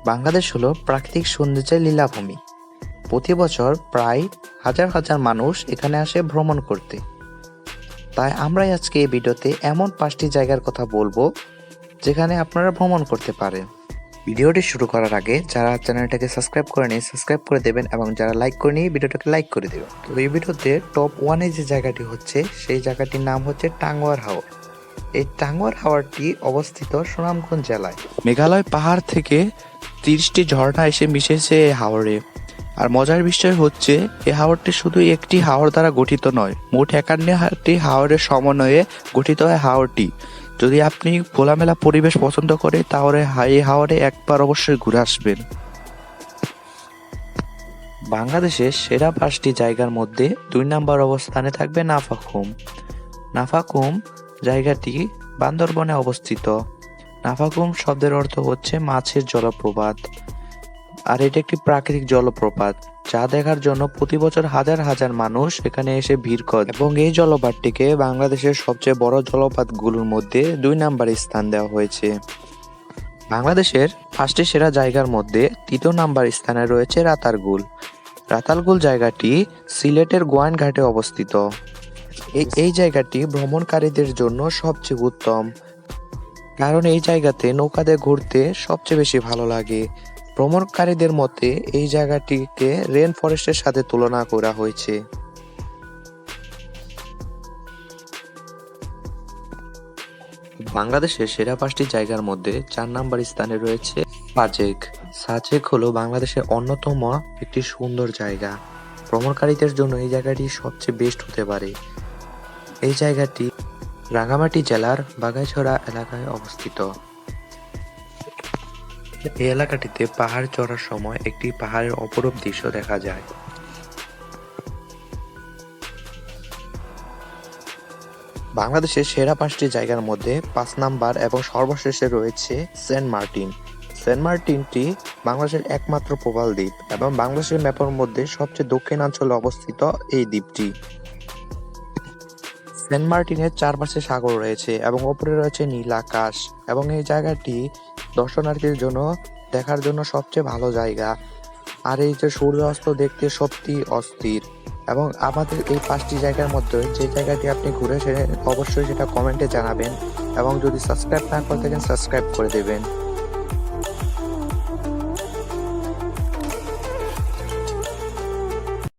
বাংলাদেশ হলো প্রাকৃতিক সৌন্দর্যের লীলাভূমি। প্রতি বছর প্রায় হাজার হাজার মানুষ এখানে আসে ভ্রমণ করতে। তাই আমরাই আজকে এই ভিডিওতে এমন 5টি জায়গার কথা বলবো যেখানে আপনারা ভ্রমণ করতে পারেন। ভিডিওটি শুরু করার আগে যারা চ্যানেলটাকে সাবস্ক্রাইব করেনি সাবস্ক্রাইব করে দেবেন এবং যারা লাইক করেনি ভিডিওটাকে লাইক করে দেবেন। তো এই ভিডিওতে টপ 1-এ যে জায়গাটি হচ্ছে সেই জায়গাটির নাম হচ্ছে টাঙ্গুয়ার হাওর। এই টাঙ্গুয়ার হাওরটি অবস্থিত সুনামগঞ্জ জেলায়। মেঘালয় পাহাড় থেকে 30টি ঝর্ণা এসে মিশেছে এই হাওরে। আর মজার বিষয় হচ্ছে এই হাওরটি শুধু একটি হাওর দ্বারা গঠিত নয়, মোট 51টি হাওরের সমন্বয়ে গঠিত হয় হাওরটি। যদি আপনি খোলামেলা পরিবেশ পছন্দ করেন তাহলে এই হাওরে একবার অবশ্যই ঘুরে আসবেন। বাংলাদেশের সেরা 5টি জায়গার মধ্যে 2 নম্বর অবস্থানে থাকবে নাফাখুম। নাফাখুম জায়গাটি বান্দরবনে অবস্থিত। নাফাখুম শব্দের অর্থ হচ্ছে মাছের জলপ্রপাত। আর এটা একটি প্রাকৃতিক জলপ্রপাত যা দেখার জন্য প্রতি বছর হাজার হাজার মানুষ এখানে এসে ভিড় করে এবং এই জলপ্রপাতটিকে বাংলাদেশের সবচেয়ে বড় জলপ্রপাতগুলোর মধ্যে 2 নম্বরে স্থান দেওয়া হয়েছে। বাংলাদেশের 5টি সেরা জায়গার মধ্যে 3 নম্বর স্থানে রয়েছে রাতারগুল। রাতারগুল জায়গাটি সিলেটের গোয়াইনঘাটে অবস্থিত। এই জায়গাটি ভ্রমণকারীদের জন্য সবচেয়ে উত্তম, কারণ এই জায়গাতে নৌকাতে ঘুরতে সবচেয়ে বেশি ভালো লাগে। ভ্রমণকারীদের মতে এই জায়গাটিকে রেন ফরেস্টের সাথে তুলনা করা হয়েছে। বাংলাদেশের সেরা 5টি জায়গার মধ্যে 4 নম্বর স্থানে রয়েছে সাজেক। সাজেক হলো বাংলাদেশের অন্যতম একটি সুন্দর জায়গা। ভ্রমণকারীদের জন্য এই জায়গাটি সবচেয়ে বেস্ট হতে পারে। এই জায়গাটি রাঙ্গামাটি জেলার বাঘাইছড়া এলাকায় অবস্থিত। এই এলাকাটিতে পাহাড় চড়ার সময় একটি পাহাড়ের অপরূপ দৃশ্য দেখা যায়। বাংলাদেশের সেরা 5টি জায়গার মধ্যে 5 নাম্বার এবং সর্বশেষে রয়েছে সেন্ট মার্টিন। সেন্ট মার্টিনটি বাংলাদেশের একমাত্র প্রবাল দ্বীপ এবং বাংলাদেশের ম্যাপের মধ্যে সবচেয়ে দক্ষিণাঞ্চলে অবস্থিত এই দ্বীপটি। সেন্ট মার্টিনের চারপাশে সাগর রয়েছে এবং ওপরে রয়েছে নীল আকাশ এবং এই জায়গাটি দর্শনার্থীদের জন্য দেখার জন্য সবচেয়ে ভালো জায়গা। আর এই যে সূর্যাস্ত দেখতে সত্যি অস্থির। এবং আমাদের এই 5টি জায়গার মধ্যে যে জায়গাটি আপনি ঘুরে অবশ্যই সেটা কমেন্টে জানাবেন এবং যদি সাবস্ক্রাইব না করে থাকেন সাবস্ক্রাইব করে দেবেন।